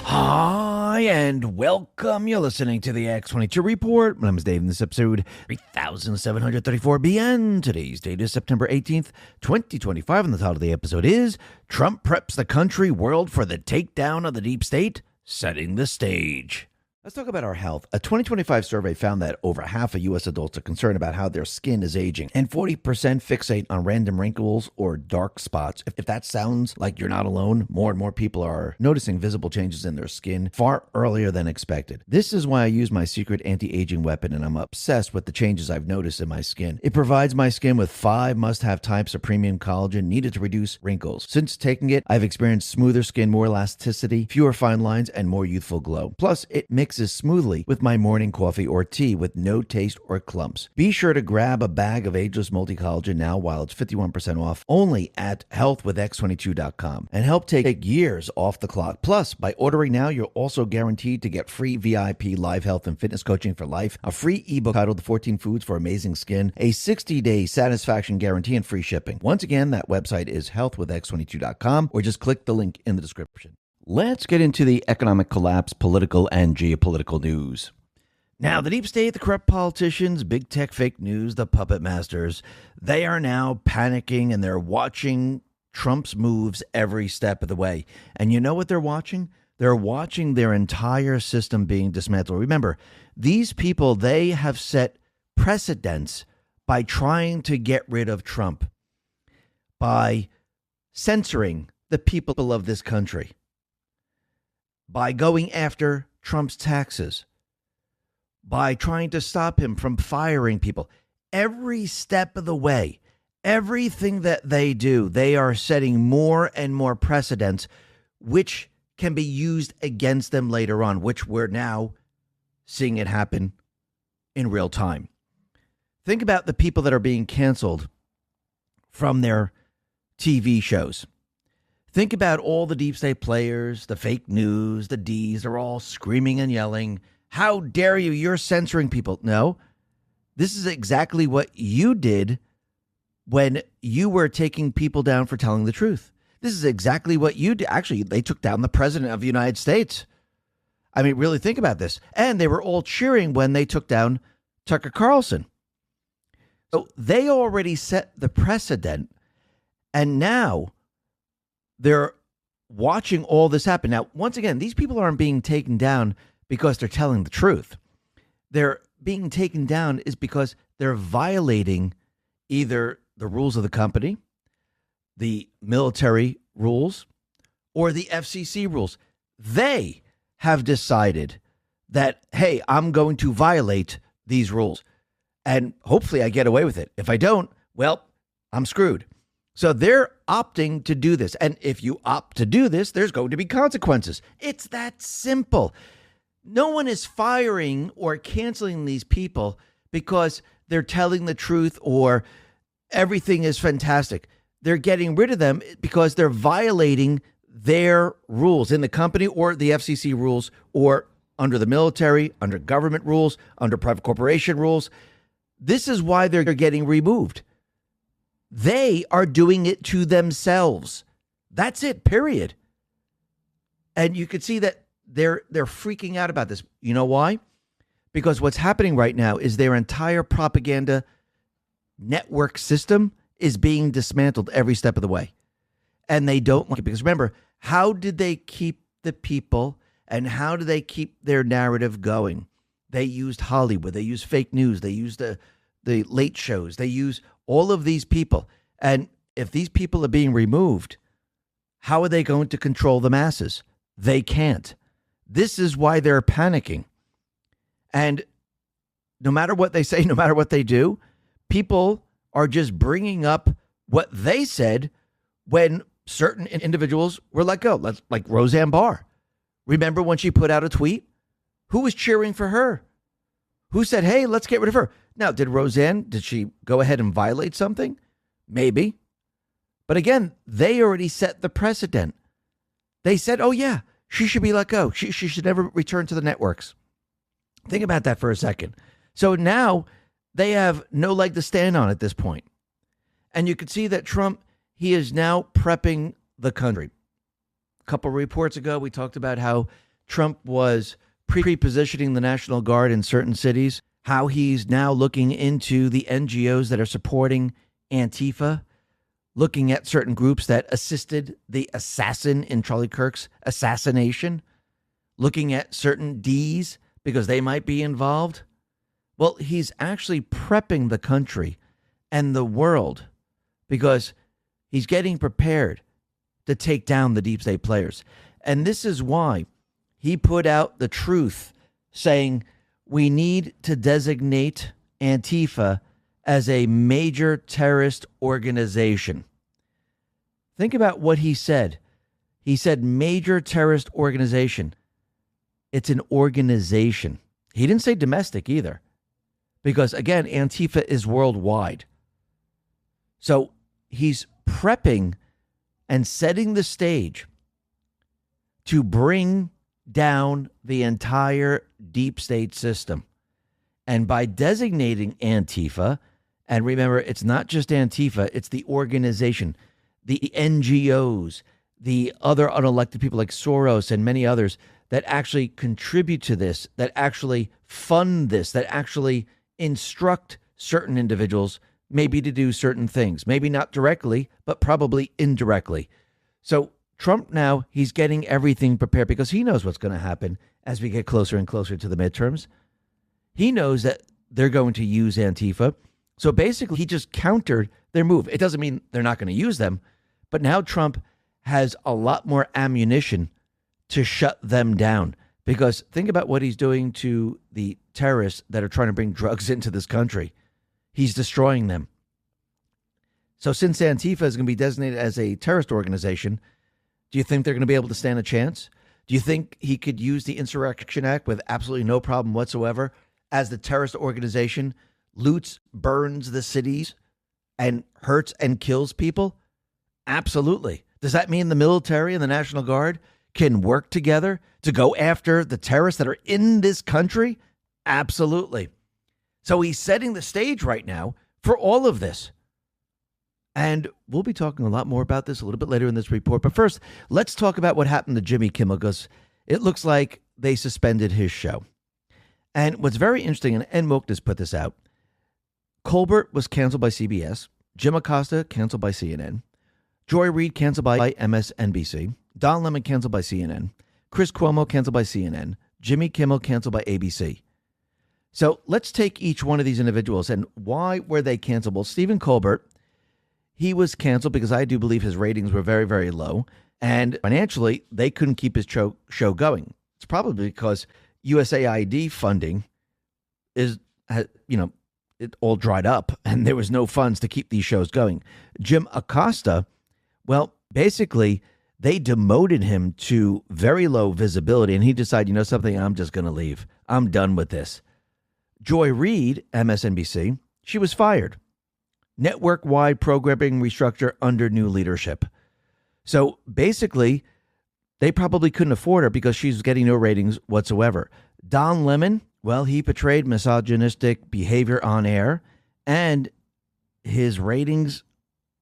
Hi, and welcome. You're listening to the X22 Report. My name is Dave, and this episode 3734 BN. Today's date is September 18th, 2025, and the title of the episode is Trump Preps the Country World for the Takedown of the Deep State, Setting the Stage. Let's talk about our health. A 2025 survey found that over half of U.S. adults are concerned about how their skin is aging, and 40% fixate on random wrinkles or dark spots. If that sounds like you're not alone, more and more people are noticing visible changes in their skin far earlier than expected. This is why I use my secret anti-aging weapon, and I'm obsessed with the changes I've noticed in my skin. It provides my skin with 5 must-have types of premium collagen needed to reduce wrinkles. Since taking it, I've experienced smoother skin, more elasticity, fewer fine lines, and more youthful glow. Plus, it mixes smoothly with my morning coffee or tea with no taste or clumps. Be sure to grab a bag of Ageless Multi-Collagen now while it's 51% off only at healthwithx22.com and help take years off the clock. Plus, by ordering now, you're also guaranteed to get free VIP live health and fitness coaching for life, a free ebook titled 14 Foods for Amazing Skin, a 60-day satisfaction guarantee, and free shipping. Once again, that website is healthwithx22.com or just click the link in the description. Let's get into the economic collapse, political, and geopolitical news. Now, the deep state, the corrupt politicians, big tech fake news, the puppet masters, they are now panicking and they're watching Trump's moves every step of the way. And you know what they're watching? They're watching their entire system being dismantled. Remember, these people, they have set precedents by trying to get rid of Trump, by censoring the people of this country, by going after Trump's taxes, by trying to stop him from firing people. Every step of the way, everything that they do, they are setting more and more precedents, which can be used against them later on, which we're now seeing it happen in real time. Think about the people that are being canceled from their TV shows. Think about all the deep state players, the fake news, the Ds are all screaming and yelling, "How dare you? You're censoring people." No, this is exactly what you did when you were taking people down for telling the truth. This is exactly what you did. Actually, they took down the president of the United States. I mean, really think about this. And they were all cheering when they took down Tucker Carlson. So they already set the precedent. And now they're watching all this happen. Now, once again, these people aren't being taken down because they're telling the truth. They're being taken down is because they're violating either the rules of the company, the military rules, or the FCC rules. They have decided that, hey, I'm going to violate these rules, and hopefully I get away with it. If I don't, well, I'm screwed. So they're opting to do this. And if you opt to do this, there's going to be consequences. It's that simple. No one is firing or canceling these people because they're telling the truth or everything is fantastic. They're getting rid of them because they're violating their rules in the company or the FCC rules or under the military, under government rules, under private corporation rules. This is why they're getting removed. They are doing it to themselves. That's it, period. And you can see that they're freaking out about this. You know why? Because what's happening right now is their entire propaganda network system is being dismantled every step of the way. And they don't like it. Because remember, how did they keep the people and how do they keep their narrative going? They used Hollywood. They used fake news. They used the late shows. They use all of these people. And if these people are being removed, how are they going to control the masses? They can't. This is why they're panicking. And no matter what they say, no matter what they do, people are just bringing up what they said when certain individuals were let go, like Roseanne Barr. Remember when she put out a tweet? Who was cheering for her? Who said, hey, let's get rid of her? Now, did she go ahead and violate something? Maybe. But again, they already set the precedent. They said, oh, yeah, she should be let go. She should never return to the networks. Think about that for a second. So now they have no leg to stand on at this point. And you can see that Trump, he is now prepping the country. A couple of reports ago, we talked about how Trump was pre-positioning the National Guard in certain cities, how he's now looking into the NGOs that are supporting Antifa, looking at certain groups that assisted the assassin in Charlie Kirk's assassination, looking at certain Ds because they might be involved. Well, he's actually prepping the country and the world because he's getting prepared to take down the deep state players. And this is why he put out the truth saying we need to designate Antifa as a major terrorist organization. Think about what he said. He said major terrorist organization. It's an organization. He didn't say domestic either. Because, again, Antifa is worldwide. So he's prepping and setting the stage to bring down the entire deep state system. And by designating Antifa, and remember, it's not just Antifa, it's the organization, the NGOs, the other unelected people like Soros and many others that actually contribute to this, that actually fund this, that actually instruct certain individuals maybe to do certain things, maybe not directly, but probably indirectly. So Trump now, he's getting everything prepared because he knows what's going to happen as we get closer and closer to the midterms. He knows that they're going to use Antifa. So basically, he just countered their move. It doesn't mean they're not going to use them, but now Trump has a lot more ammunition to shut them down. Because think about what he's doing to the terrorists that are trying to bring drugs into this country. He's destroying them. So since Antifa is going to be designated as a terrorist organization, do you think they're going to be able to stand a chance? Do you think he could use the Insurrection Act with absolutely no problem whatsoever as the terrorist organization loots, burns the cities, and hurts and kills people? Absolutely. Does that mean the military and the National Guard can work together to go after the terrorists that are in this country? Absolutely. So he's setting the stage right now for all of this. And we'll be talking a lot more about this a little bit later in this report. But first, let's talk about what happened to Jimmy Kimmel, because it looks like they suspended his show. And what's very interesting, and Ed Moaknis put this out, Colbert was canceled by CBS, Jim Acosta canceled by CNN, Joy Reid canceled by MSNBC, Don Lemon canceled by CNN, Chris Cuomo canceled by CNN, Jimmy Kimmel canceled by ABC. So let's take each one of these individuals and why were they canceled? Well, Stephen Colbert, he was canceled because I do believe his ratings were very, very low. And financially, they couldn't keep his show going. It's probably because USAID funding it all dried up and there was no funds to keep these shows going. Jim Acosta, well, basically, they demoted him to very low visibility and he decided, you know something, I'm just going to leave. I'm done with this. Joy Reid, MSNBC, she was fired. Network-wide programming restructure under new leadership. So basically, they probably couldn't afford her because she's getting no ratings whatsoever. Don Lemon, well, he portrayed misogynistic behavior on air, and his ratings,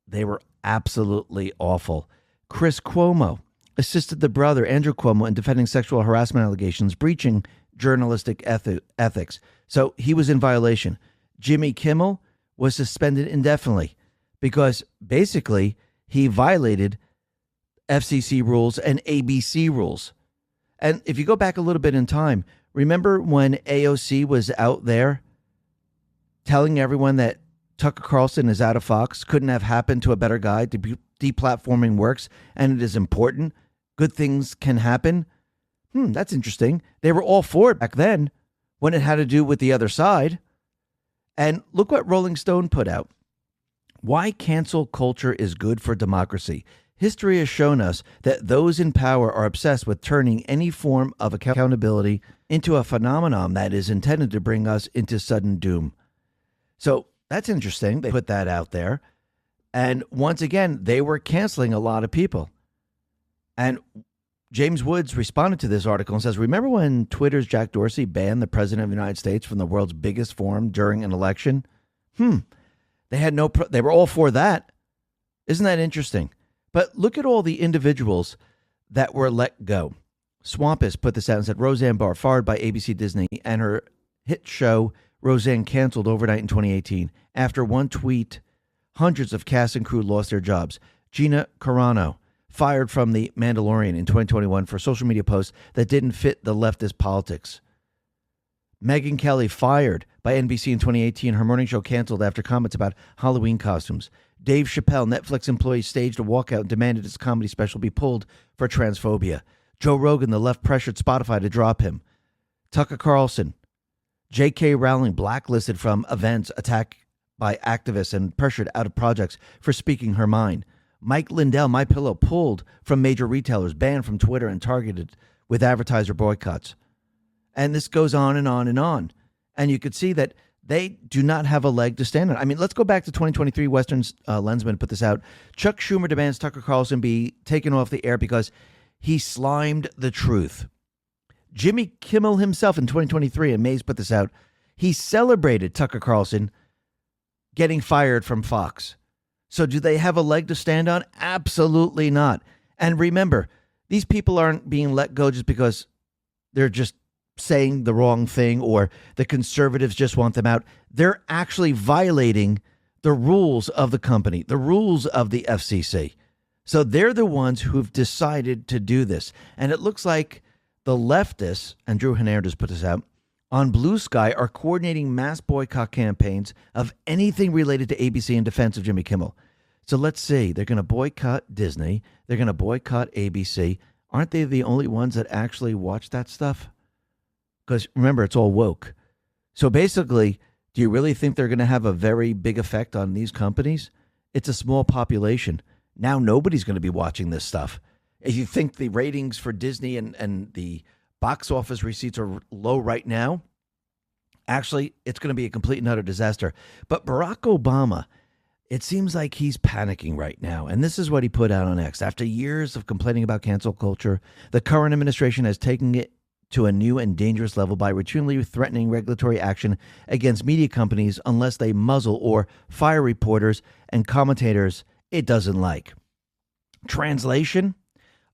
they were absolutely awful. Chris Cuomo assisted the brother, Andrew Cuomo, in defending sexual harassment allegations, breaching journalistic ethics. So he was in violation. Jimmy Kimmel was suspended indefinitely because basically he violated FCC rules and ABC rules. And if you go back a little bit in time, remember when AOC was out there telling everyone that Tucker Carlson is out of Fox, couldn't have happened to a better guy, deplatforming works, and it is important, good things can happen? That's interesting. They were all for it back then when it had to do with the other side. And look what Rolling Stone put out. Why cancel culture is good for democracy. History has shown us that those in power are obsessed with turning any form of accountability into a phenomenon that is intended to bring us into sudden doom. So that's interesting. They put that out there. And once again, they were canceling a lot of people. And James Woods responded to this article and says, remember when Twitter's Jack Dorsey banned the president of the United States from the world's biggest forum during an election? They had they were all for that. Isn't that interesting? But look at all the individuals that were let go. Swampus put this out and said Roseanne Barr, fired by ABC Disney, and her hit show Roseanne canceled overnight in 2018. After one tweet, hundreds of cast and crew lost their jobs. Gina Carano, fired from The Mandalorian in 2021 for social media posts that didn't fit the leftist politics. Megyn Kelly, fired by NBC in 2018. Her morning show canceled after comments about Halloween costumes. Dave Chappelle, Netflix employee, staged a walkout and demanded his comedy special be pulled for transphobia. Joe Rogan, the left pressured Spotify to drop him. Tucker Carlson, J.K. Rowling blacklisted from events, attacked by activists and pressured out of projects for speaking her mind. Mike Lindell, MyPillow, pulled from major retailers, banned from Twitter and targeted with advertiser boycotts. And this goes on and on and on. And you could see that they do not have a leg to stand on. I mean, let's go back to 2023. Western Lensman put this out. Chuck Schumer demands Tucker Carlson be taken off the air because he slimed the truth. Jimmy Kimmel himself in 2023, and Mays put this out, he celebrated Tucker Carlson getting fired from Fox. So do they have a leg to stand on? Absolutely not. And remember, these people aren't being let go just because they're just saying the wrong thing or the conservatives just want them out. They're actually violating the rules of the company, the rules of the FCC. So they're the ones who've decided to do this. And it looks like the leftists, and Drew Hernandez put this out, on Blue Sky are coordinating mass boycott campaigns of anything related to ABC in defense of Jimmy Kimmel. So let's see. They're going to boycott Disney. They're going to boycott ABC. Aren't they the only ones that actually watch that stuff? Because remember, it's all woke. So basically, do you really think they're going to have a very big effect on these companies? It's a small population. Now nobody's going to be watching this stuff. If you think the ratings for Disney and the box office receipts are low right now, actually, it's going to be a complete and utter disaster. But Barack Obama, it seems like he's panicking right now. And this is what he put out on X. After years of complaining about cancel culture, the current administration has taken it to a new and dangerous level by routinely threatening regulatory action against media companies unless they muzzle or fire reporters and commentators it doesn't like. Translation: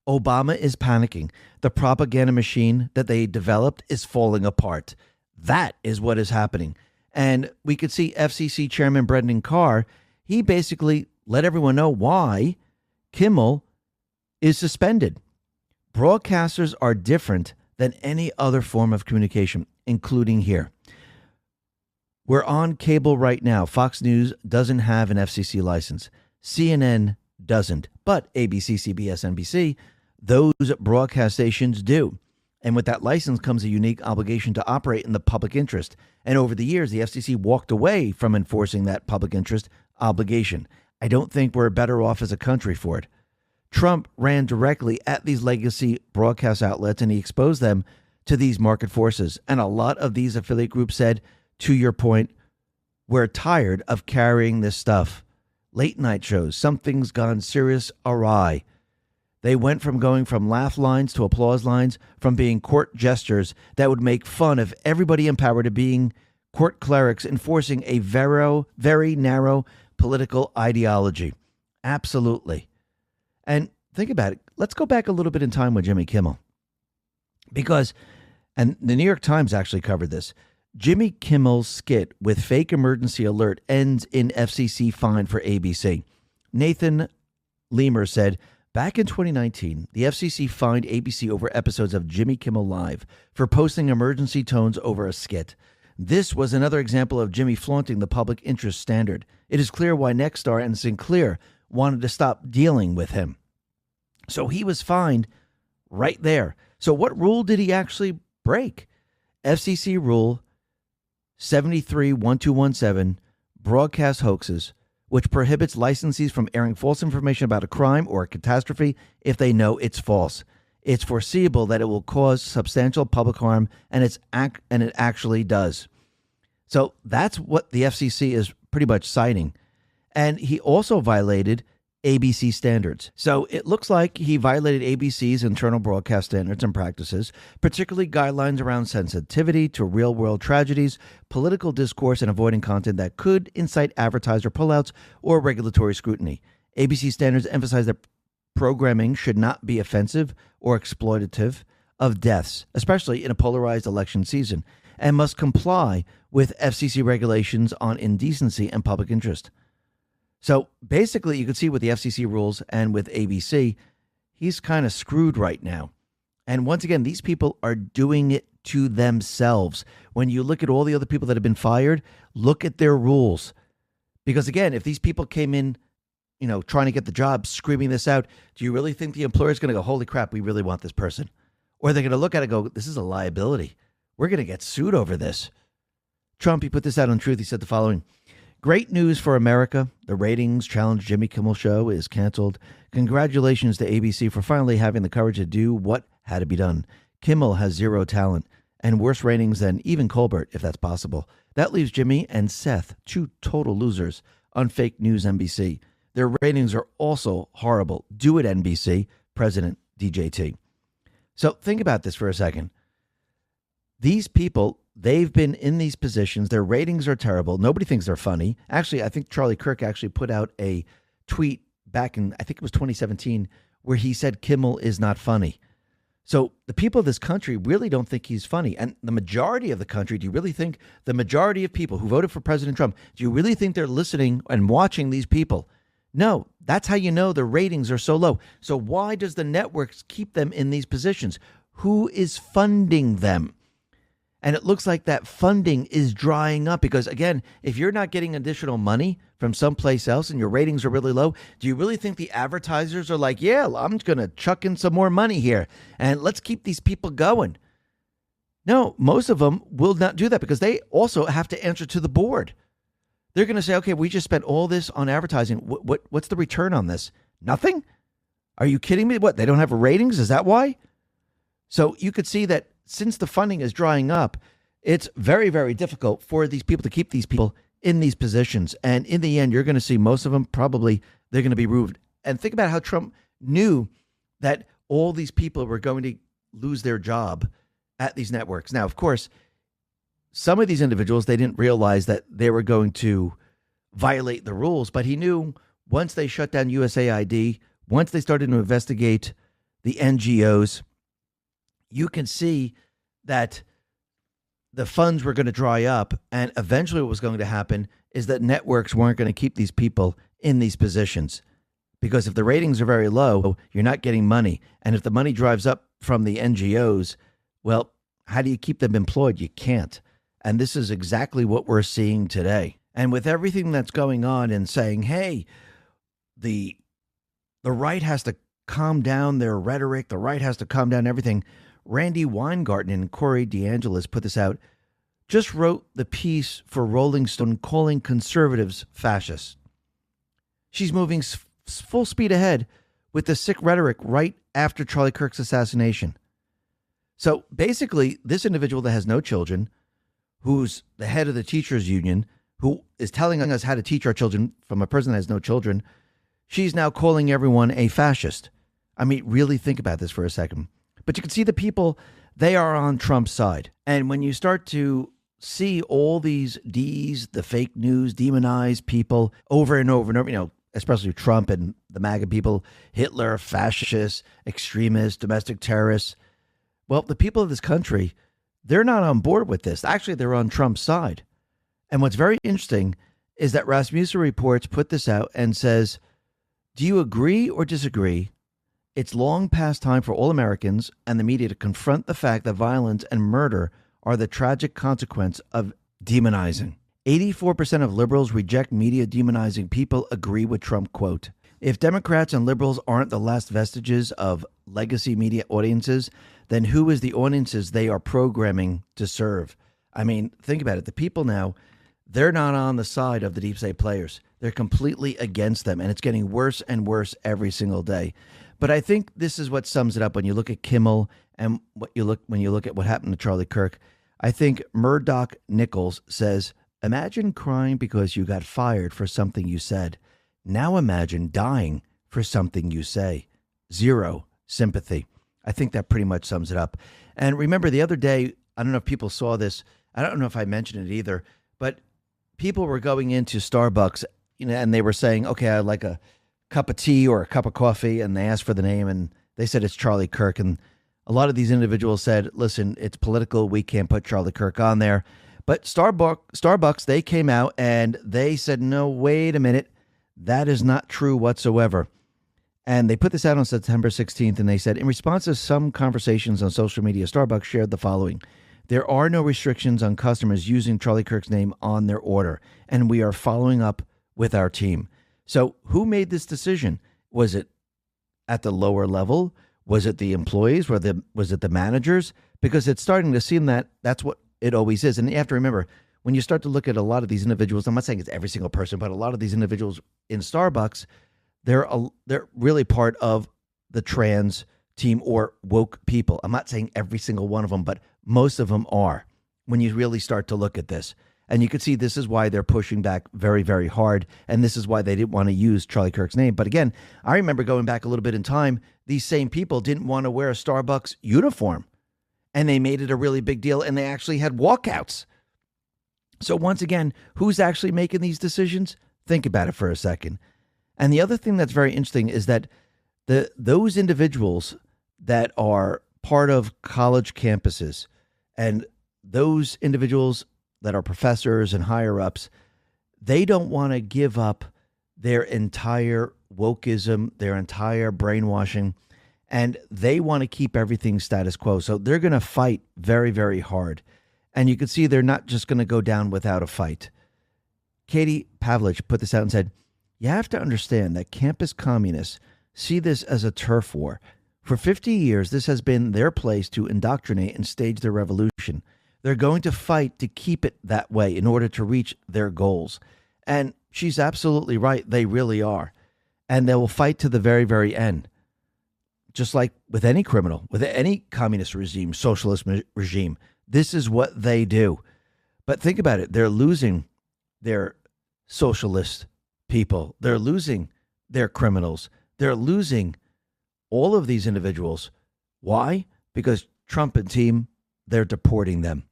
Obama is panicking. The propaganda machine that they developed is falling apart. That is what is happening. And we could see FCC Chairman Brendan Carr, he basically let everyone know why Kimmel is suspended. Broadcasters are different than any other form of communication, including here. We're on cable right now. Fox News doesn't have an FCC license. CNN doesn't, but ABC, CBS, NBC, those broadcast stations do. And with that license comes a unique obligation to operate in the public interest. And over the years, the FCC walked away from enforcing that public interest obligation. I don't think we're better off as a country for it. Trump ran directly at these legacy broadcast outlets and he exposed them to these market forces. And a lot of these affiliate groups said, to your point, we're tired of carrying this stuff. Late night shows, something's gone serious awry. They went from going from laugh lines to applause lines, from being court jesters that would make fun of everybody in power to being court clerics enforcing a very narrow political ideology. Absolutely. And think about it. Let's go back a little bit in time with Jimmy Kimmel. Because, and the New York Times actually covered this, Jimmy Kimmel's skit with fake emergency alert ends in FCC fine for ABC. Nathan Lemur said, back in 2019, the FCC fined ABC over episodes of Jimmy Kimmel Live for posting emergency tones over a skit. This was another example of Jimmy flaunting the public interest standard. It is clear why Nexstar and Sinclair wanted to stop dealing with him. So he was fined right there. So what rule did he actually break? FCC Rule 73-1217, broadcast hoaxes, which prohibits licensees from airing false information about a crime or a catastrophe if they know it's false. It's foreseeable that it will cause substantial public harm, and it actually does. So that's what the FCC is pretty much citing. And he also violated ABC standards. So it looks like he violated ABC's internal broadcast standards and practices, particularly guidelines around sensitivity to real-world tragedies, political discourse, and avoiding content that could incite advertiser pullouts or regulatory scrutiny. ABC standards emphasize that programming should not be offensive or exploitative of deaths, especially in a polarized election season, and must comply with FCC regulations on indecency and public interest. So basically, you can see with the FCC rules and with ABC, he's kind of screwed right now. And once again, these people are doing it to themselves. When you look at all the other people that have been fired, look at their rules. Because again, if these people came in, trying to get the job, screaming this out, do you really think the employer is going to go, holy crap, we really want this person? Or they're going to look at it and go, this is a liability. We're going to get sued over this. Trump, he put this out on Truth. He said the following: great news for America. The ratings challenge Jimmy Kimmel show is canceled. Congratulations to ABC for finally having the courage to do what had to be done. Kimmel has zero talent and worse ratings than even Colbert, if that's possible. That leaves Jimmy and Seth, two total losers, on fake news NBC. Their ratings are also horrible. Do it, NBC, President DJT. So think about this for a second. These people, they've been in these positions. Their ratings are terrible. Nobody thinks they're funny. Actually, I think Charlie Kirk actually put out a tweet back in, I think it was 2017, where he said Kimmel is not funny. So the people of this country really don't think he's funny. And the majority of the country, do you really think the majority of people who voted for President Trump, do you really think they're listening and watching these people? No, that's how you know the ratings are so low. So why does the networks keep them in these positions? Who is funding them? And it looks like that funding is drying up because, again, if you're not getting additional money from someplace else and your ratings are really low, do you really think the advertisers are like, yeah, I'm going to chuck in some more money here and let's keep these people going? No, most of them will not do that because they also have to answer to the board. They're going to say, okay, we just spent all this on advertising. What's the return on this? Nothing? Are you kidding me? What, they don't have ratings? Is that why? So you could see that since the funding is drying up, it's very, very difficult for these people to keep these people in these positions. And in the end, you're going to see most of them probably they're going to be removed. And think about how Trump knew that all these people were going to lose their job at these networks. Now, of course, some of these individuals, they didn't realize that they were going to violate the rules, but he knew once they shut down USAID, once they started to investigate the NGOs, you can see that the funds were going to dry up. And eventually what was going to happen is that networks weren't going to keep these people in these positions. Because if the ratings are very low, you're not getting money. And if the money drives up from the NGOs, well, how do you keep them employed? You can't. And this is exactly what we're seeing today. And with everything that's going on and saying, hey, the right has to calm down their rhetoric, the right has to calm down everything. Randy Weingarten and Corey DeAngelis put this out, just wrote the piece for Rolling Stone calling conservatives fascists. She's moving full speed ahead with the sick rhetoric right after Charlie Kirk's assassination. So basically, this individual that has no children, who's the head of the teachers union, who is telling us how to teach our children from a person that has no children, she's now calling everyone a fascist. I mean, really think about this for a second. But you can see the people, they are on Trump's side. And when you start to see all these Ds, the fake news, demonized people over and over and over, especially Trump and the MAGA people, Hitler, fascists, extremists, domestic terrorists. Well, the people of this country, they're not on board with this. Actually, they're on Trump's side. And what's very interesting is that Rasmussen Reports put this out and says, do you agree or disagree? It's long past time for all Americans and the media to confront the fact that violence and murder are the tragic consequence of demonizing. 84% of liberals reject media demonizing people, agree with Trump, quote. If Democrats and liberals aren't the last vestiges of legacy media audiences, then who is the audiences they are programming to serve? I mean, think about it. The people now, they're not on the side of the deep state players. They're completely against them, and it's getting worse and worse every single day. But I think this is what sums it up when you look at Kimmel and when you look at what happened to Charlie Kirk. I think Murdoch Nichols says, imagine crying because you got fired for something you said. Now imagine dying for something you say. Zero sympathy. I think that pretty much sums it up. And remember the other day, I don't know if people saw this. I don't know if I mentioned it either, but people were going into Starbucks, and they were saying, okay, I'd like a cup of tea or a cup of coffee, and they asked for the name, and they said it's Charlie Kirk. And A lot of these individuals said, listen, it's political. We can't put Charlie Kirk on there. But Starbucks, they came out and they said, no, wait a minute. That is not true whatsoever. And they put this out on September 16th, and they said, in response to some conversations on social media, Starbucks shared the following. There are no restrictions on customers using Charlie Kirk's name on their order, and we are following up with our team. So who made this decision? Was it at the lower level? Was it the employees? Was it the managers? Because it's starting to seem that that's what it always is. And you have to remember, when you start to look at a lot of these individuals, I'm not saying it's every single person, but a lot of these individuals in Starbucks, they're really part of the trans team or woke people. I'm not saying every single one of them, but most of them are when you really start to look at this. And you can see this is why they're pushing back very, very hard. And this is why they didn't want to use Charlie Kirk's name. But again, I remember going back a little bit in time, these same people didn't want to wear a Starbucks uniform. And they made it a really big deal. And they actually had walkouts. So once again, who's actually making these decisions? Think about it for a second. And the other thing that's very interesting is that those individuals that are part of college campuses and those individuals that are professors and higher ups, they don't want to give up their entire wokeism, their entire brainwashing, and they want to keep everything status quo. So they're going to fight very, very hard. And you can see they're not just going to go down without a fight. Katie Pavlich put this out and said, you have to understand that campus communists see this as a turf war. For 50 years, this has been their place to indoctrinate and stage their revolution. They're going to fight to keep it that way in order to reach their goals. And she's absolutely right. They really are. And they will fight to the very, very end. Just like with any criminal, with any communist regime, socialist regime, this is what they do. But think about it. They're losing their socialist people. They're losing their criminals. They're losing all of these individuals. Why? Because Trump and team, they're deporting them.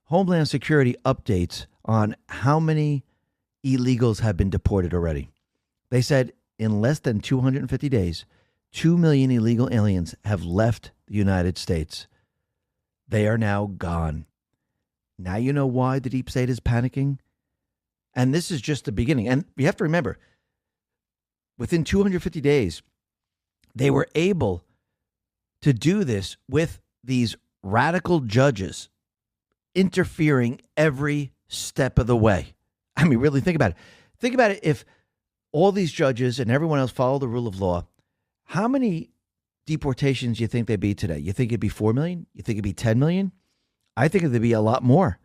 Homeland Security updates on how many illegals have been deported already. They said in less than 250 days, 2 million illegal aliens have left the United States. They are now gone. Now you know why the deep state is panicking. And this is just the beginning. And you have to remember, within 250 days, they were able to do this with these radical judges interfering every step of the way. I mean, really think about it. Think about it. If all these judges and everyone else follow the rule of law, how many deportations do you think there'd be today? You think it'd be 4 million? You think it'd be 10 million? I think it'd be a lot more.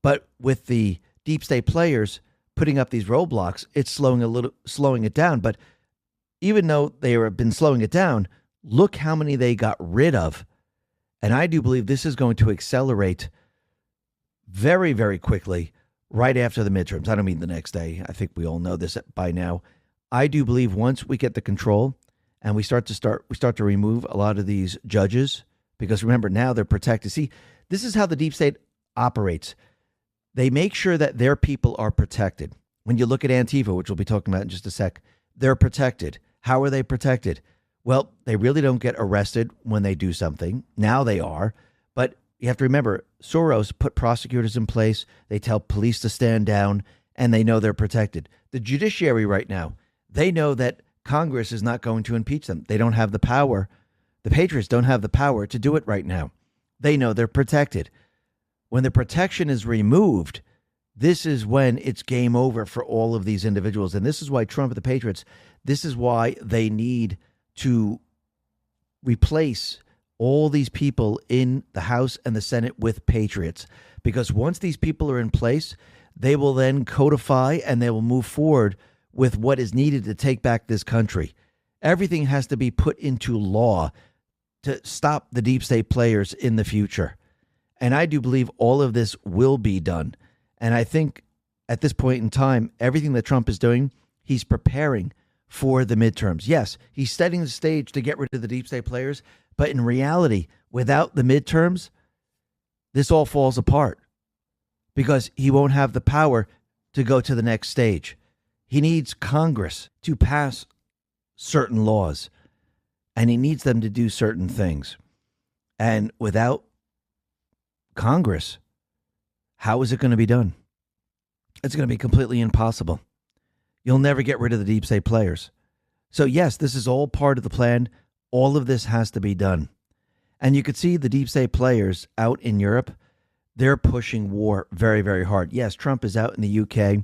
But with the deep state players putting up these roadblocks, it's slowing it down. But even though they have been slowing it down, look how many they got rid of. And I do believe this is going to accelerate very, very quickly right after the midterms. I don't mean the next day. I think we all know this by now. I do believe once we get the control and we start to remove a lot of these judges, because remember, now they're protected. See, this is how the deep state operates. They make sure that their people are protected. When you look at Antifa, which we'll be talking about in just a sec, they're protected. How are they protected? Well, they really don't get arrested when they do something. Now they are. But you have to remember, Soros put prosecutors in place. They tell police to stand down, and they know they're protected. The judiciary right now, they know that Congress is not going to impeach them. They don't have the power. The Patriots don't have the power to do it right now. They know they're protected. When the protection is removed, this is when it's game over for all of these individuals. And this is why Trump and the Patriots, this is why they need to replace all these people in the House and the Senate with patriots. Because once these people are in place, they will then codify and they will move forward with what is needed to take back this country. Everything has to be put into law to stop the deep state players in the future. And I do believe all of this will be done. And I think at this point in time, everything that Trump is doing, he's preparing for the midterms. Yes, he's setting the stage to get rid of the deep state players. But in reality, without the midterms, this all falls apart because he won't have the power to go to the next stage. He needs Congress to pass certain laws, and he needs them to do certain things. And without Congress, how is it going to be done? It's going to be completely impossible. You'll never get rid of the deep state players. So yes, this is all part of the plan. All of this has to be done. And you could see the deep state players out in Europe. They're pushing war very, very hard. Yes, Trump is out in the UK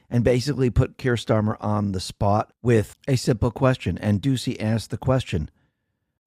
and basically put Keir Starmer on the spot with a simple question. And Ducey asked the question,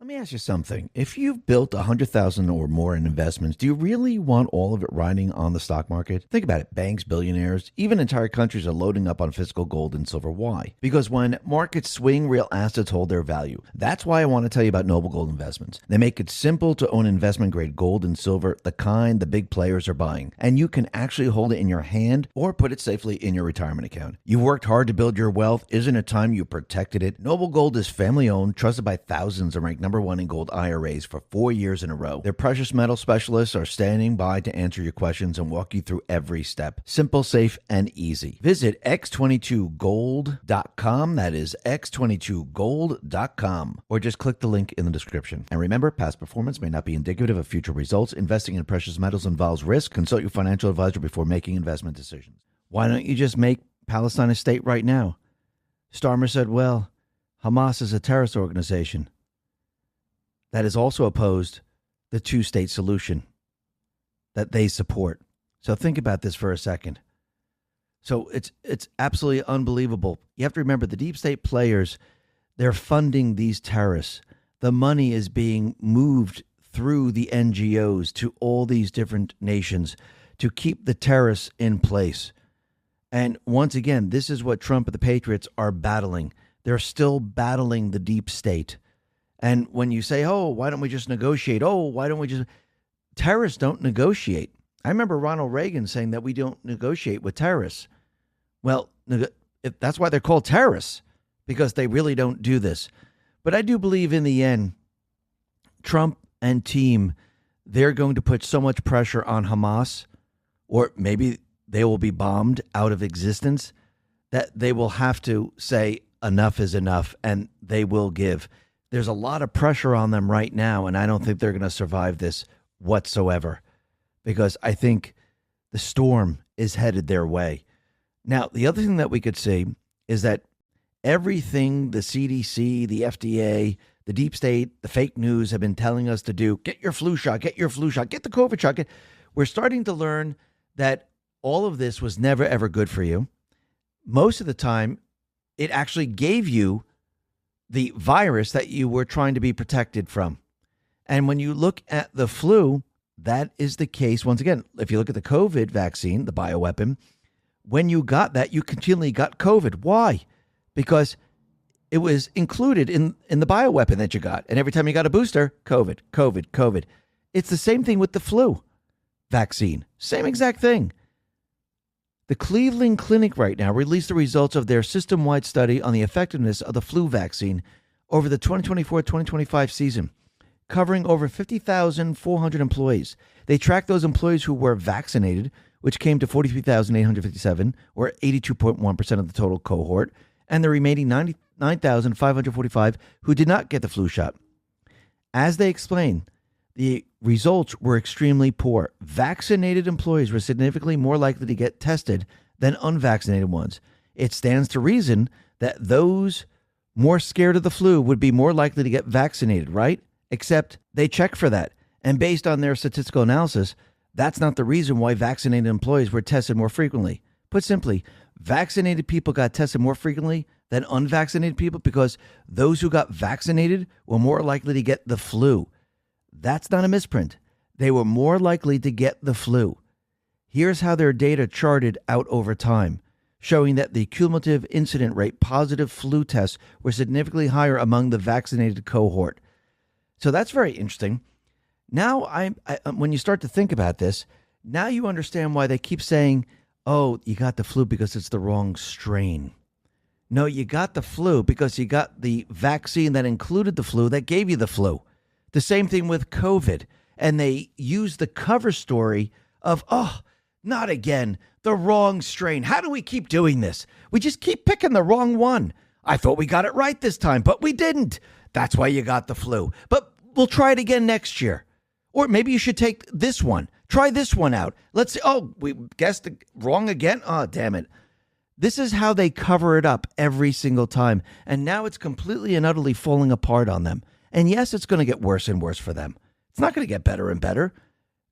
let me ask you something. If you've built 100,000 or more in investments, do you really want all of it riding on the stock market? Think about it. Banks, billionaires, even entire countries are loading up on physical gold and silver. Why? Because when markets swing, real assets hold their value. That's why I want to tell you about Noble Gold Investments. They make it simple to own investment-grade gold and silver, the kind the big players are buying. And you can actually hold it in your hand or put it safely in your retirement account. You've worked hard to build your wealth. Isn't it time you protected it? Noble Gold is family-owned, trusted by thousands, and ranked number one in gold IRAs for 4 years in a row. Their precious metal specialists are standing by to answer your questions and walk you through every step. Simple, safe, and easy. Visit x22gold.com. That is x22gold.com. Or just click the link in the description. And remember, past performance may not be indicative of future results. Investing in precious metals involves risk. Consult your financial advisor before making investment decisions. Why don't you just make Palestine a state right now? Starmer said, well, Hamas is a terrorist organization that has also opposed the two-state solution that they support. So think about this for a second. So it's absolutely unbelievable. You have to remember the deep state players, they're funding these terrorists. The money is being moved through the NGOs to all these different nations to keep the terrorists in place. And once again, this is what Trump and the Patriots are battling. They're still battling the deep state. And when you say, oh, why don't we just negotiate? Oh, why don't we just... Terrorists don't negotiate. I remember Ronald Reagan saying that we don't negotiate with terrorists. Well, that's why they're called terrorists, because they really don't do this. But I do believe in the end, Trump and team, they're going to put so much pressure on Hamas, or maybe they will be bombed out of existence, that they will have to say enough is enough, and they will give. There's a lot of pressure on them right now, and I don't think they're going to survive this whatsoever, because I think the storm is headed their way. Now, the other thing that we could see is that everything the CDC, the FDA, the deep state, the fake news have been telling us to do, get your flu shot, get your flu shot, get the COVID shot. We're starting to learn that all of this was never, ever good for you. Most of the time, it actually gave you the virus that you were trying to be protected from. And when you look at the flu, that is the case. Once again, if you look at the COVID vaccine, the bioweapon, when you got that, you continually got COVID. Why? Because it was included in the bioweapon that you got. And every time you got a booster, COVID, COVID, COVID. It's the same thing with the flu vaccine. Same exact thing. The Cleveland Clinic right now released the results of their system-wide study on the effectiveness of the flu vaccine over the 2024-2025 season, covering over 50,400 employees. They tracked those employees who were vaccinated, which came to 43,857, or 82.1% of the total cohort, and the remaining 99,545 who did not get the flu shot. As they explained, the results were extremely poor. Vaccinated employees were significantly more likely to get tested than unvaccinated ones. It stands to reason that those more scared of the flu would be more likely to get vaccinated, right? Except they check for that. And based on their statistical analysis, that's not the reason why vaccinated employees were tested more frequently. Put simply, vaccinated people got tested more frequently than unvaccinated people because those who got vaccinated were more likely to get the flu. That's not a misprint. They were more likely to get the flu. Here's how their data charted out over time, showing that the cumulative incident rate positive flu tests were significantly higher among the vaccinated cohort. So that's very interesting. Now, when you start to think about this, now you understand why they keep saying, oh, you got the flu because it's the wrong strain. No, you got the flu because you got the vaccine that included the flu that gave you the flu. The same thing with COVID. And they use the cover story of, oh, not again, the wrong strain. How do we keep doing this? We just keep picking the wrong one. I thought we got it right this time, but we didn't. That's why you got the flu. But we'll try it again next year. Or maybe you should take this one. Try this one out. Let's see. Oh, we guessed wrong again. Oh, damn it. This is how they cover it up every single time. And now it's completely and utterly falling apart on them. And yes, it's going to get worse and worse for them. It's not going to get better and better.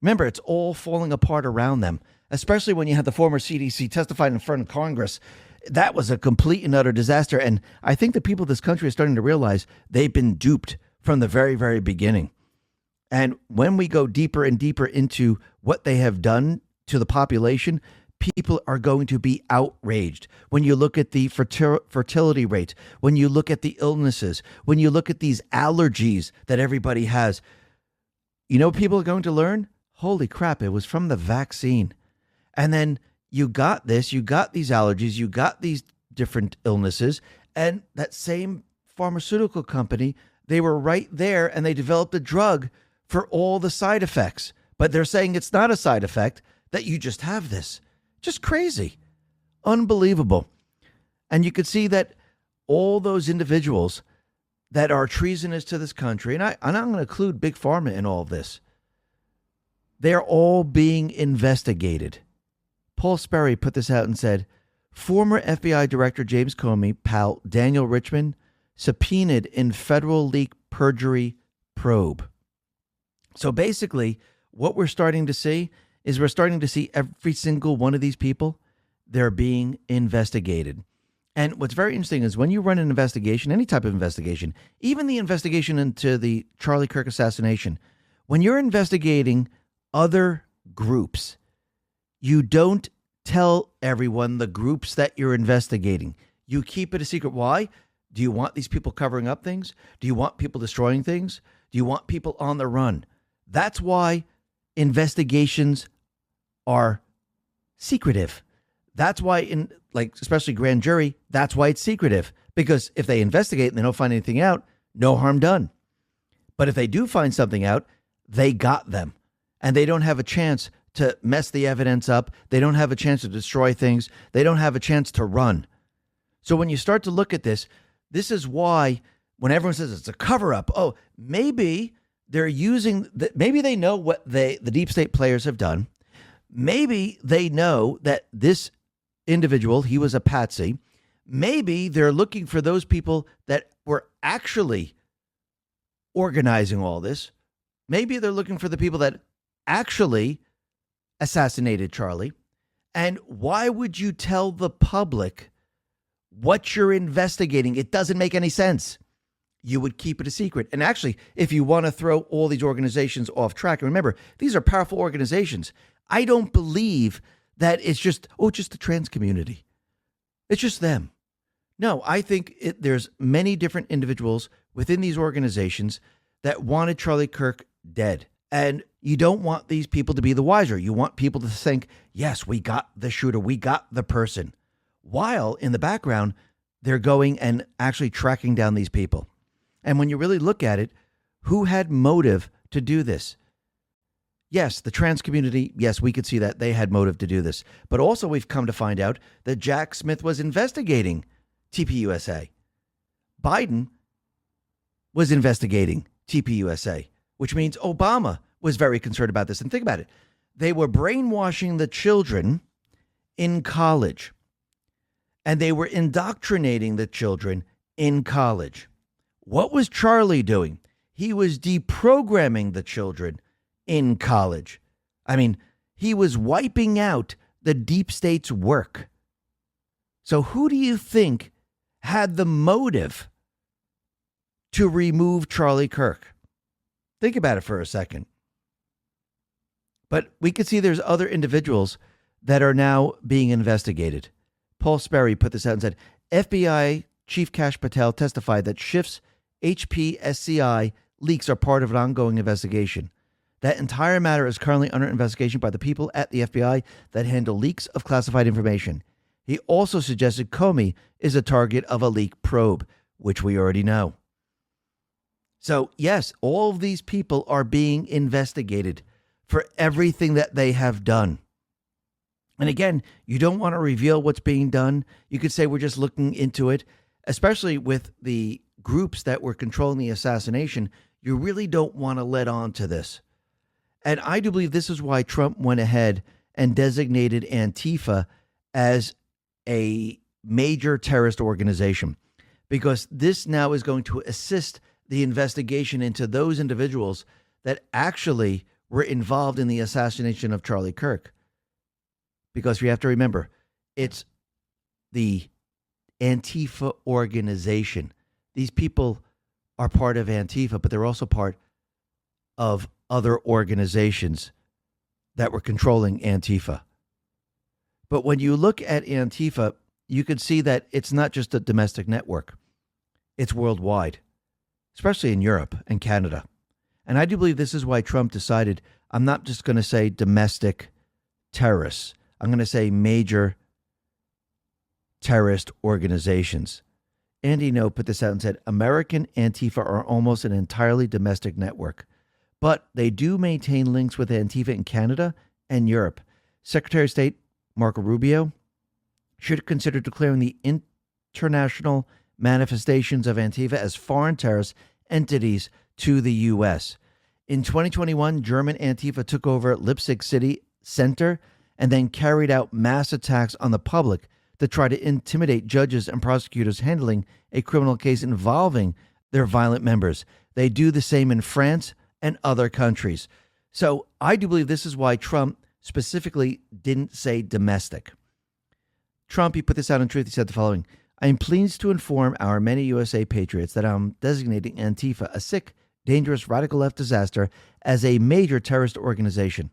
Remember, it's all falling apart around them, especially when you had the former CDC testified in front of Congress. That was a complete and utter disaster. And I think the people of this country are starting to realize they've been duped from the very, very beginning. And when we go deeper and deeper into what they have done to the population, people are going to be outraged. When you look at the fertility rate, when you look at the illnesses, when you look at these allergies that everybody has, you know what people are going to learn? Holy crap, it was from the vaccine. And then you got this, you got these allergies, you got these different illnesses, and that same pharmaceutical company, they were right there and they developed a drug for all the side effects. But they're saying it's not a side effect, that you just have this. Just crazy. Unbelievable. And you could see that all those individuals that are treasonous to this country, and I'm going to include Big Pharma in all of this, they're all being investigated. Paul Sperry put this out and said, former FBI Director James Comey, pal Daniel Richman, subpoenaed in federal leak perjury probe. So basically, what we're starting to see is every single one of these people, they're being investigated. And what's very interesting is when you run an investigation, any type of investigation, even the investigation into the Charlie Kirk assassination, when you're investigating other groups, you don't tell everyone the groups that you're investigating. You keep it a secret. Why? Do you want these people covering up things? Do you want people destroying things? Do you want people on the run? That's why investigations are secretive. That's why especially grand jury, that's why it's secretive. Because if they investigate and they don't find anything out, no harm done. But if they do find something out, they got them. And they don't have a chance to mess the evidence up. They don't have a chance to destroy things. They don't have a chance to run. So when you start to look at this, this is why when everyone says it's a cover-up, oh, maybe they're maybe they know what the deep state players have done. Maybe they know that this individual, he was a patsy. Maybe they're looking for those people that were actually organizing all this. Maybe they're looking for the people that actually assassinated Charlie. And why would you tell the public what you're investigating? It doesn't make any sense. You would keep it a secret. And actually, if you want to throw all these organizations off track, and remember, these are powerful organizations. I don't believe that it's just the trans community. It's just them. No, I think there's many different individuals within these organizations that wanted Charlie Kirk dead. And you don't want these people to be the wiser. You want people to think, yes, we got the shooter, we got the person. While in the background, they're going and actually tracking down these people. And when you really look at it, who had motive to do this? Yes, the trans community, yes, we could see that they had motive to do this. But also we've come to find out that Jack Smith was investigating TPUSA. Biden was investigating TPUSA, which means Obama was very concerned about this. And think about it. They were brainwashing the children in college. And they were indoctrinating the children in college. What was Charlie doing? He was deprogramming the children in college. I mean, he was wiping out the deep state's work. So who do you think had the motive to remove Charlie Kirk? Think about it for a second. But we can see there's other individuals that are now being investigated. Paul Sperry put this out and said, FBI Chief Kash Patel testified that Schiff's HPSCI leaks are part of an ongoing investigation. That entire matter is currently under investigation by the people at the FBI that handle leaks of classified information. He also suggested Comey is a target of a leak probe, which we already know. So, yes, all of these people are being investigated for everything that they have done. And again, you don't want to reveal what's being done. You could say we're just looking into it, especially with the groups that were controlling the assassination. You really don't want to let on to this. And I do believe this is why Trump went ahead and designated Antifa as a major terrorist organization, because this now is going to assist the investigation into those individuals that actually were involved in the assassination of Charlie Kirk. Because we have to remember, it's the Antifa organization. These people are part of Antifa, but they're also part of other organizations that were controlling Antifa. But when you look at Antifa, you can see that it's not just a domestic network. It's worldwide, especially in Europe and Canada. And I do believe this is why Trump decided, I'm not just going to say domestic terrorists. I'm going to say major terrorist organizations. Andy No put this out and said, American Antifa are almost an entirely domestic network, but they do maintain links with Antifa in Canada and Europe. Secretary of State Marco Rubio should consider declaring the international manifestations of Antifa as foreign terrorist entities to the U.S. In 2021, German Antifa took over Leipzig City Center and then carried out mass attacks on the public to try to intimidate judges and prosecutors handling a criminal case involving their violent members. They do the same in France and other countries. So I do believe this is why Trump specifically didn't say domestic. Trump, he put this out in Truth. He said the following: I am pleased to inform our many USA patriots that I'm designating Antifa, a sick, dangerous, radical left disaster, as a major terrorist organization.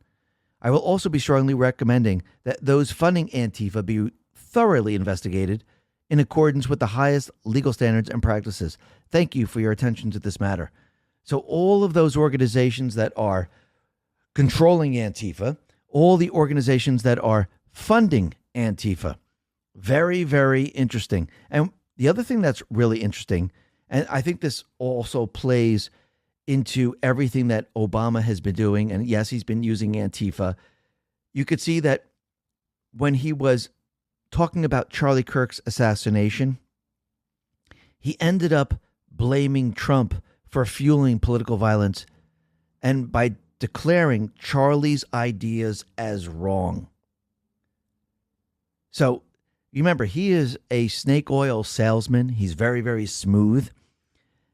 I will also be strongly recommending that those funding Antifa be thoroughly investigated in accordance with the highest legal standards and practices. Thank you for your attention to this matter. So all of those organizations that are controlling Antifa, all the organizations that are funding Antifa, very, very interesting. And the other thing that's really interesting, and I think this also plays into everything that Obama has been doing, and yes, he's been using Antifa. You could see that when he was talking about Charlie Kirk's assassination, he ended up blaming Trump for fueling political violence and by declaring Charlie's ideas as wrong. So you remember, he is a snake oil salesman. He's very, very smooth.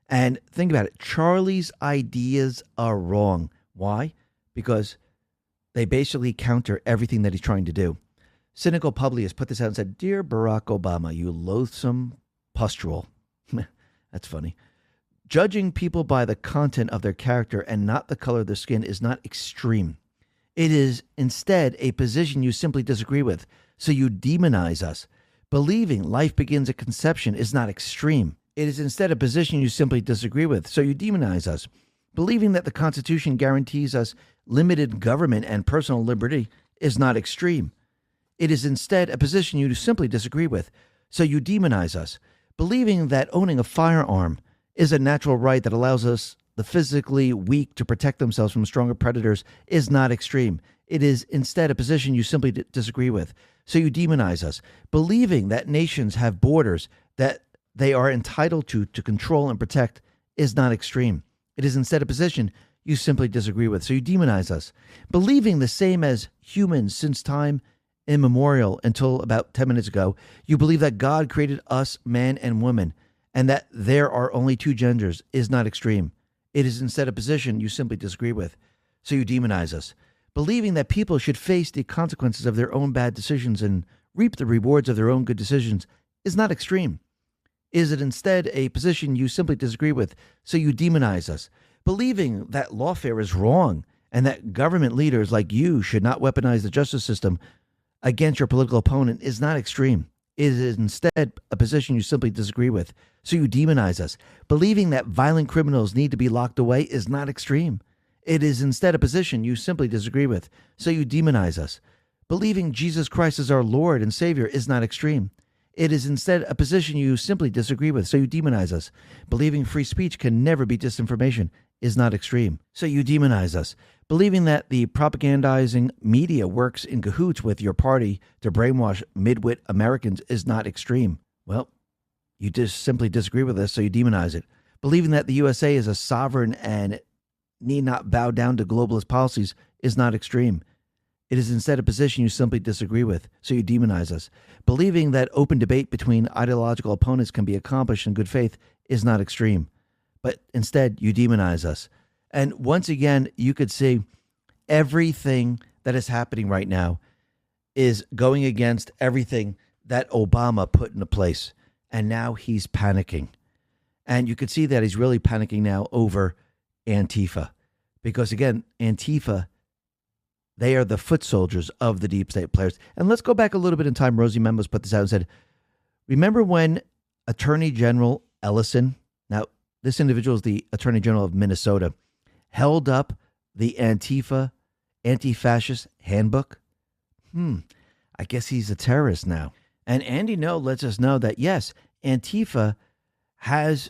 And think about it. Charlie's ideas are wrong. Why? Because they basically counter everything that he's trying to do. Cynical Publius put this out and said, Dear Barack Obama, you loathsome pustule. That's funny. Judging people by the content of their character and not the color of their skin is not extreme. It is instead a position you simply disagree with, so you demonize us. Believing life begins at conception is not extreme. It is instead a position you simply disagree with, so you demonize us. Believing that the Constitution guarantees us limited government and personal liberty is not extreme. It is instead a position you simply disagree with, so you demonize us. Believing that owning a firearm is a natural right that allows us, the physically weak, to protect themselves from stronger predators is not extreme. It is instead a position you simply disagree with, so you demonize us. Believing that nations have borders that they are entitled to control and protect is not extreme. It is instead a position you simply disagree with, so you demonize us. Believing the same as humans since time immemorial until about 10 minutes ago, you believe that God created us, man and woman, and that there are only two genders is not extreme. It is instead a position you simply disagree with, so you demonize us. Believing that people should face the consequences of their own bad decisions and reap the rewards of their own good decisions is not extreme. Is it instead a position you simply disagree with, so you demonize us? Believing that lawfare is wrong and that government leaders like you should not weaponize the justice system against your political opponent is not extreme. It is instead a position you simply disagree with, so you demonize us. Believing that violent criminals need to be locked away is not extreme. It is instead a position you simply disagree with, so you demonize us. Believing Jesus Christ is our Lord and Savior is not extreme. It is instead a position you simply disagree with, so you demonize us. Believing free speech can never be disinformation is not extreme, so you demonize us. Believing that the propagandizing media works in cahoots with your party to brainwash midwit Americans is not extreme. Well, you just simply disagree with us, so you demonize it. Believing that the USA is a sovereign and need not bow down to globalist policies is not extreme. It is instead a position you simply disagree with, so you demonize us. Believing that open debate between ideological opponents can be accomplished in good faith is not extreme, but instead you demonize us. And once again, you could see everything that is happening right now is going against everything that Obama put into place. And now he's panicking. And you could see that he's really panicking now over Antifa. Because again, Antifa, they are the foot soldiers of the deep state players. And let's go back a little bit in time. Rosie Memos put this out and said, remember when Attorney General Ellison, now this individual is the Attorney General of Minnesota, held up the Antifa anti-fascist handbook? I guess he's a terrorist now. And Andy No lets us know that, yes, Antifa has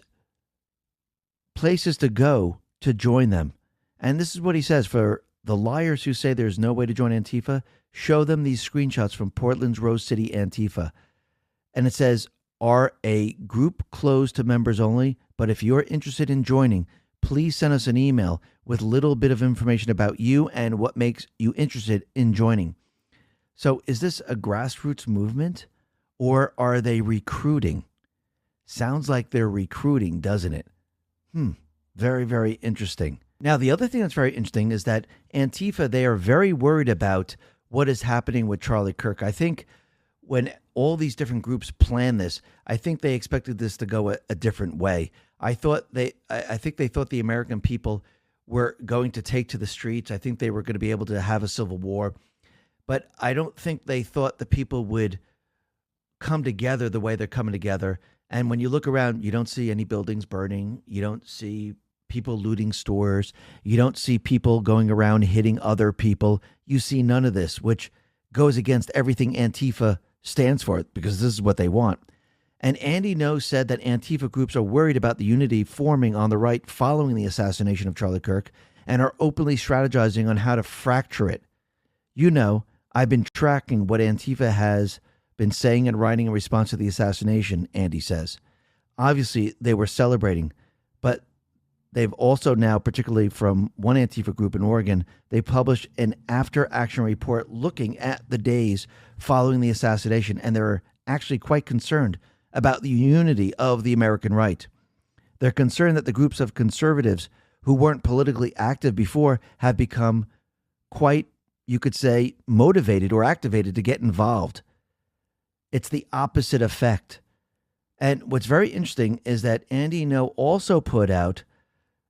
places to go to join them. And this is what he says: for the liars who say there's no way to join Antifa, show them these screenshots from Portland's Rose City Antifa. And it says, are a group closed to members only, but if you're interested in joining, please send us an email with a little bit of information about you and what makes you interested in joining. So is this a grassroots movement, or are they recruiting? Sounds like they're recruiting, doesn't it? Very, very interesting. Now, the other thing that's very interesting is that Antifa, they are very worried about what is happening with Charlie Kirk. I think when all these different groups planned this, I think they expected this to go a different way. I think they thought the American people were going to take to the streets. I think they were going to be able to have a civil war. But I don't think they thought the people would come together the way they're coming together. And when you look around, you don't see any buildings burning. You don't see people looting stores. You don't see people going around hitting other people. You see none of this, which goes against everything Antifa stands for, because this is what they want. And Andy No said that Antifa groups are worried about the unity forming on the right following the assassination of Charlie Kirk and are openly strategizing on how to fracture it. You know, I've been tracking what Antifa has been saying and writing in response to the assassination, Andy says. Obviously, they were celebrating, but they've also now, particularly from one Antifa group in Oregon, they published an after-action report looking at the days following the assassination, and they're actually quite concerned about the unity of the American right. They're concerned that the groups of conservatives who weren't politically active before have become quite, you could say, motivated or activated to get involved. It's the opposite effect. And what's very interesting is that Andy No also put out,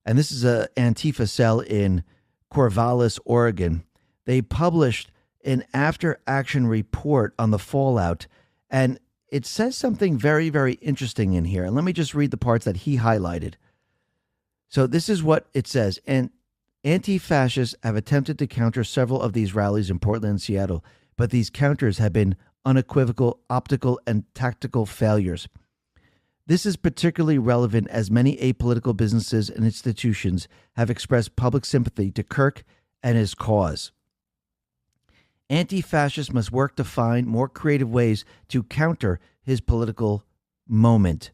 and this is a Antifa cell in Corvallis, Oregon, they published an after-action report on the fallout, and it says something very, very interesting in here. And let me just read the parts that he highlighted. So this is what it says. And anti-fascists have attempted to counter several of these rallies in Portland and Seattle, but these counters have been unequivocal, optical, and tactical failures. This is particularly relevant as many apolitical businesses and institutions have expressed public sympathy to Kirk and his cause. Anti-fascists must work to find more creative ways to counter his political moment.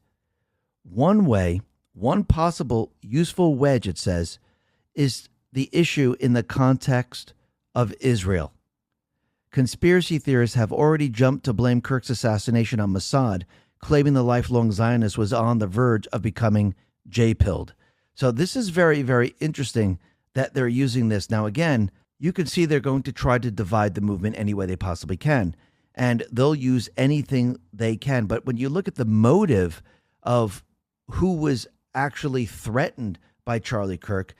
One way, one possible useful wedge, it says, is the issue in the context of Israel. Conspiracy theorists have already jumped to blame Kirk's assassination on Mossad, claiming the lifelong Zionist was on the verge of becoming J-pilled. So this is very, very interesting that they're using this. Now, again, you can see they're going to try to divide the movement any way they possibly can, and they'll use anything they can. But when you look at the motive of who was actually threatened by Charlie Kirk,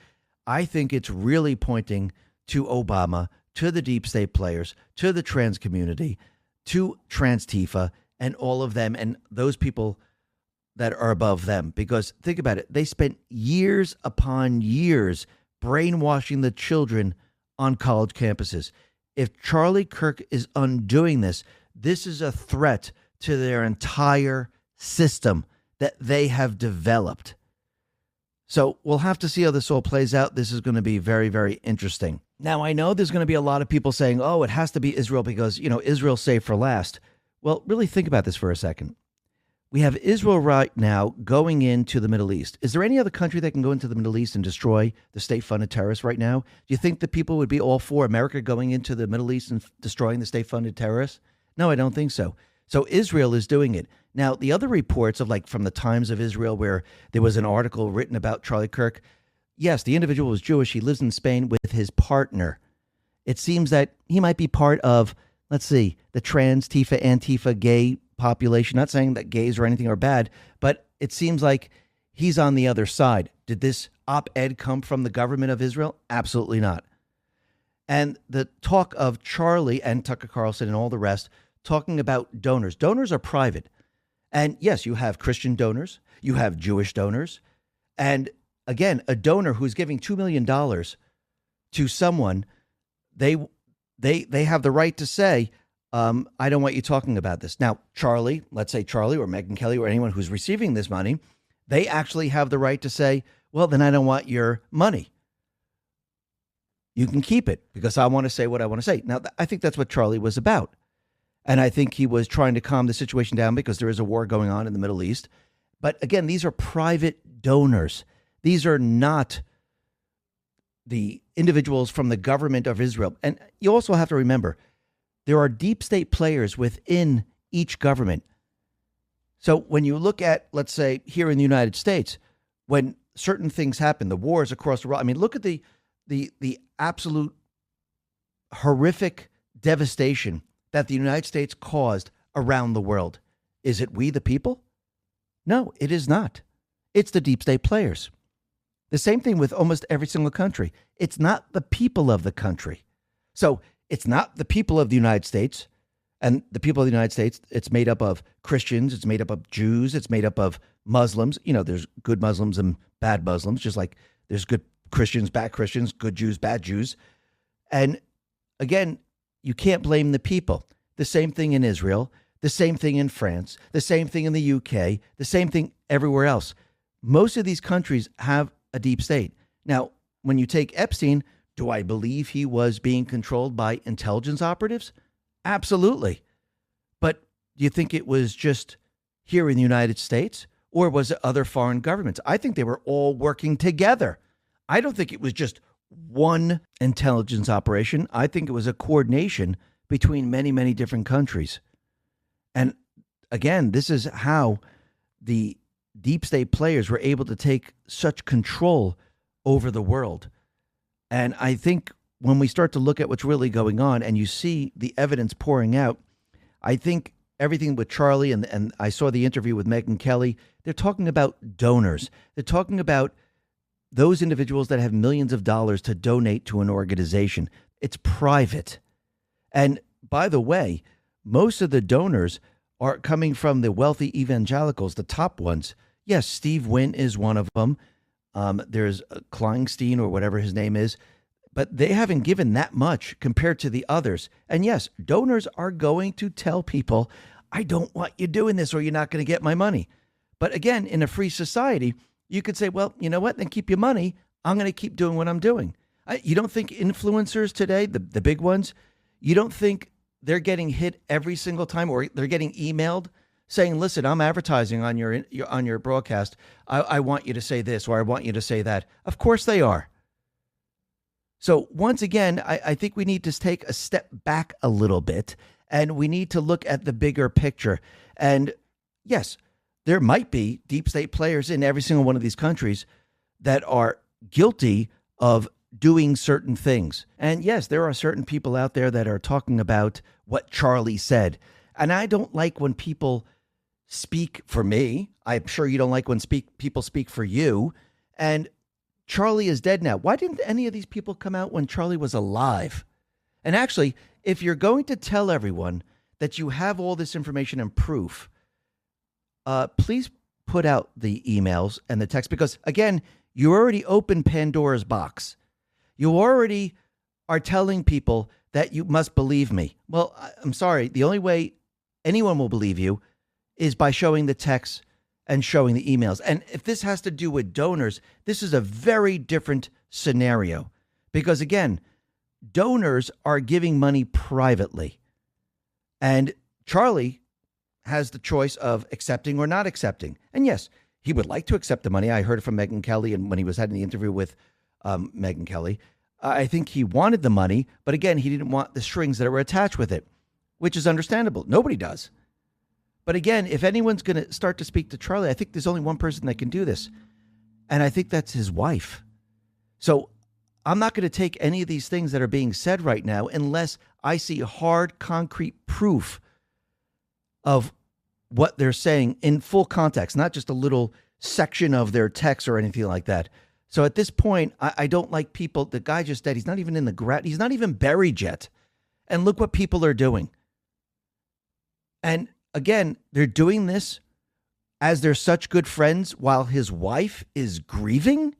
I think it's really pointing to Obama, to the deep state players, to the trans community, to Transtifa, and all of them, and those people that are above them. Because think about it, they spent years upon years brainwashing the children on college campuses. If Charlie Kirk is undoing this, this is a threat to their entire system that they have developed. So we'll have to see how this all plays out. This is going to be very, very interesting. Now, I know there's going to be a lot of people saying, oh, it has to be Israel because, Israel's saved for last. Well, really think about this for a second. We have Israel right now going into the Middle East. Is there any other country that can go into the Middle East and destroy the state-funded terrorists right now? Do you think the people would be all for America going into the Middle East and destroying the state-funded terrorists? No, I don't think so. So Israel is doing it. Now, the other reports of like from the Times of Israel where there was an article written about Charlie Kirk, yes, the individual was Jewish. He lives in Spain with his partner. It seems that he might be part of, let's see, the trans, Tifa, Antifa, gay population. Not saying that gays or anything are bad, but it seems like he's on the other side. Did this op-ed come from the government of Israel? Absolutely not. And the talk of Charlie and Tucker Carlson and all the rest talking about donors. Donors are private. And yes, you have Christian donors, you have Jewish donors. And again, a donor who's giving $2 million to someone, they have the right to say, I don't want you talking about this. Now, Charlie, let's say Charlie or Megyn Kelly or anyone who's receiving this money, they actually have the right to say, well, then I don't want your money. You can keep it because I want to say what I want to say. Now, I think that's what Charlie was about. And I think he was trying to calm the situation down because there is a war going on in the Middle East. But again, these are private donors. These are not the individuals from the government of Israel. And you also have to remember, there are deep state players within each government. So when you look at, let's say, here in the United States, when certain things happen, the wars across the world, I mean, look at the absolute horrific devastation that the United States caused around the world. Is it we the people? No, it is not. It's the deep state players. The same thing with almost every single country. It's not the people of the country. So it's not the people of the United States. And the people of the United States, it's made up of Christians, it's made up of Jews, it's made up of Muslims. You know, there's good Muslims and bad Muslims, just like there's good Christians, bad Christians, good Jews, bad Jews. And again, you can't blame the people. The same thing in Israel, the same thing in France, the same thing in the UK, the same thing everywhere else. Most of these countries have a deep state. Now, when you take Epstein, do I believe he was being controlled by intelligence operatives? Absolutely. But do you think it was just here in the United States, or was it other foreign governments? I think they were all working together. I don't think it was just one intelligence operation. I think it was a coordination between many, many different countries. And again, this is how the deep state players were able to take such control over the world. And I think when we start to look at what's really going on and you see the evidence pouring out, I think everything with Charlie and I saw the interview with Megyn Kelly, they're talking about donors. They're talking about those individuals that have millions of dollars to donate to an organization. It's private. And by the way, most of the donors are coming from the wealthy evangelicals, the top ones. Yes, Steve Wynn is one of them. There's Kleinstein or whatever his name is, but they haven't given that much compared to the others. And yes, donors are going to tell people, I don't want you doing this or you're not going to get my money. But again, in a free society, you could say, well, you know what? Then keep your money. I'm going to keep doing what I'm doing. You don't think influencers today, the big ones, you don't think they're getting hit every single time or they're getting emailed saying, listen, I'm advertising on your broadcast. I want you to say this or I want you to say that. Of course they are. So once again, I think we need to take a step back a little bit and we need to look at the bigger picture. And yes, there might be deep state players in every single one of these countries that are guilty of doing certain things. And yes, there are certain people out there that are talking about what Charlie said. And I don't like when people speak for me. I'm sure you don't like when people speak for you. And Charlie is dead now. Why didn't any of these people come out when Charlie was alive? And actually, if you're going to tell everyone that you have all this information and proof, please put out the emails and the text because, again, you already opened Pandora's box. You already are telling people that you must believe me. Well, I'm sorry. The only way anyone will believe you is by showing the texts and showing the emails. And if this has to do with donors, this is a very different scenario because, again, donors are giving money privately. And Charlie has the choice of accepting or not accepting. And yes, he would like to accept the money. I heard it from Megyn Kelly, and when he was having the interview with Megyn Kelly, I think he wanted the money, but again, he didn't want the strings that were attached with it, which is understandable. Nobody does. But again, if anyone's going to start to speak to Charlie, I think there's only one person that can do this, and I think that's his wife. So I'm not going to take any of these things that are being said right now unless I see hard, concrete proof of what they're saying in full context, not just a little section of their text or anything like that. So at this point, I don't like people. The guy just dead. He's not even in the ground. He's not even buried yet. And look what people are doing. And again, they're doing this as they're such good friends while his wife is grieving.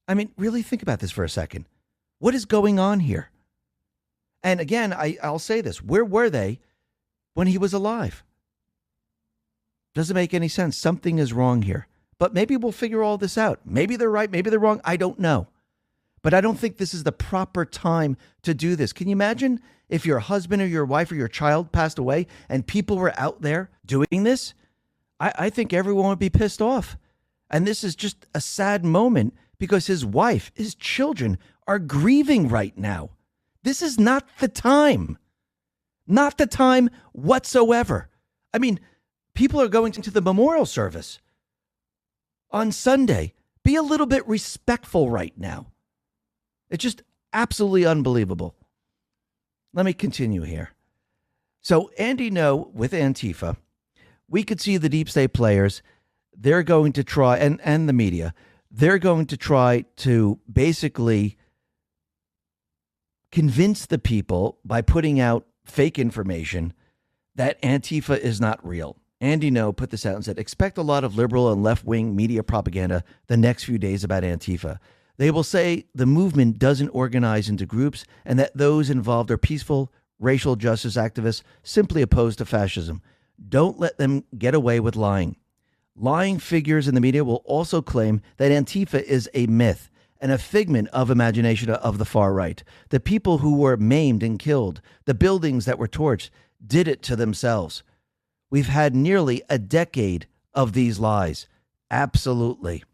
I mean, really think about this for a second. What is going on here? And again, I'll say this. Where were they when he was alive? Doesn't make any sense. Something is wrong here. But maybe we'll figure all this out. Maybe they're right. Maybe they're wrong. I don't know. But I don't think this is the proper time to do this. Can you imagine if your husband or your wife or your child passed away and people were out there doing this? I think everyone would be pissed off. And this is just a sad moment because his wife, his children are grieving right now. This is not the time. Not the time whatsoever. I mean, people are going to the memorial service on Sunday. Be a little bit respectful right now. It's just absolutely unbelievable. Let me continue here. So Andy Ngo with Antifa, we could see the deep state players. They're going to try, and the media, they're going to try to basically convince the people by putting out fake information that Antifa is not real. Andy Ngo put this out and said, expect a lot of liberal and left-wing media propaganda the next few days about Antifa. They will say the movement doesn't organize into groups and that those involved are peaceful racial justice activists simply opposed to fascism. Don't let them get away with lying. Lying figures in the media will also claim that Antifa is a myth and a figment of imagination of the far right. The people who were maimed and killed, the buildings that were torched, did it to themselves. We've had nearly a decade of these lies. Absolutely.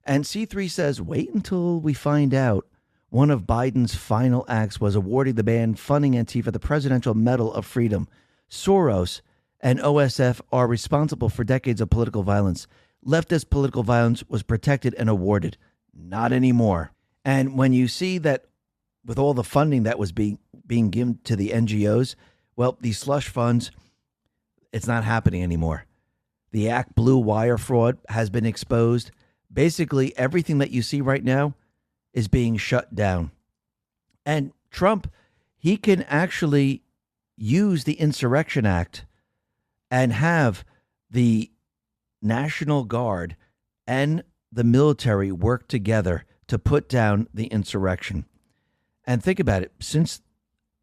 And C3 says, wait until we find out. One of Biden's final acts was awarding the band funding Antifa the Presidential Medal of Freedom. Soros and OSF are responsible for decades of political violence. Leftist political violence was protected and awarded. Not anymore. And when you see that with all the funding that was being given to the NGOs, well, these slush funds, it's not happening anymore. The Act Blue wire fraud has been exposed. Basically, everything that you see right now is being shut down. And Trump, he can actually use the Insurrection Act and have the National Guard and the military work together to put down the insurrection. And think about it. Since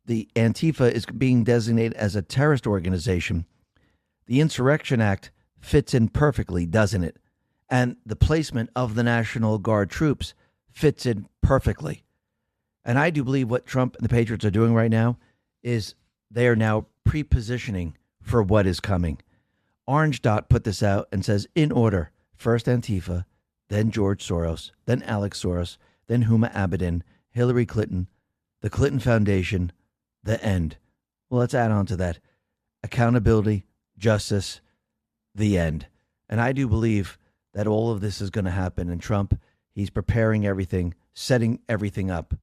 the Antifa is being designated as a terrorist organization, the Insurrection Act fits in perfectly, doesn't it? And the placement of the National Guard troops fits in perfectly. And I do believe what Trump and the Patriots are doing right now is they are now pre-positioning for what is coming. Orange Dot put this out and says, in order, first Antifa, then George Soros, then Alex Soros, then Huma Abedin, Hillary Clinton, the Clinton Foundation, the end. Well, let's add on to that. Accountability, justice, the end. And I do believe that all of this is going to happen. And Trump, he's preparing everything, setting everything up.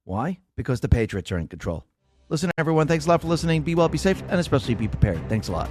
Why? Because the Patriots are in control. Listen, everyone, thanks a lot for listening. Be well, be safe, and especially be prepared. Thanks a lot.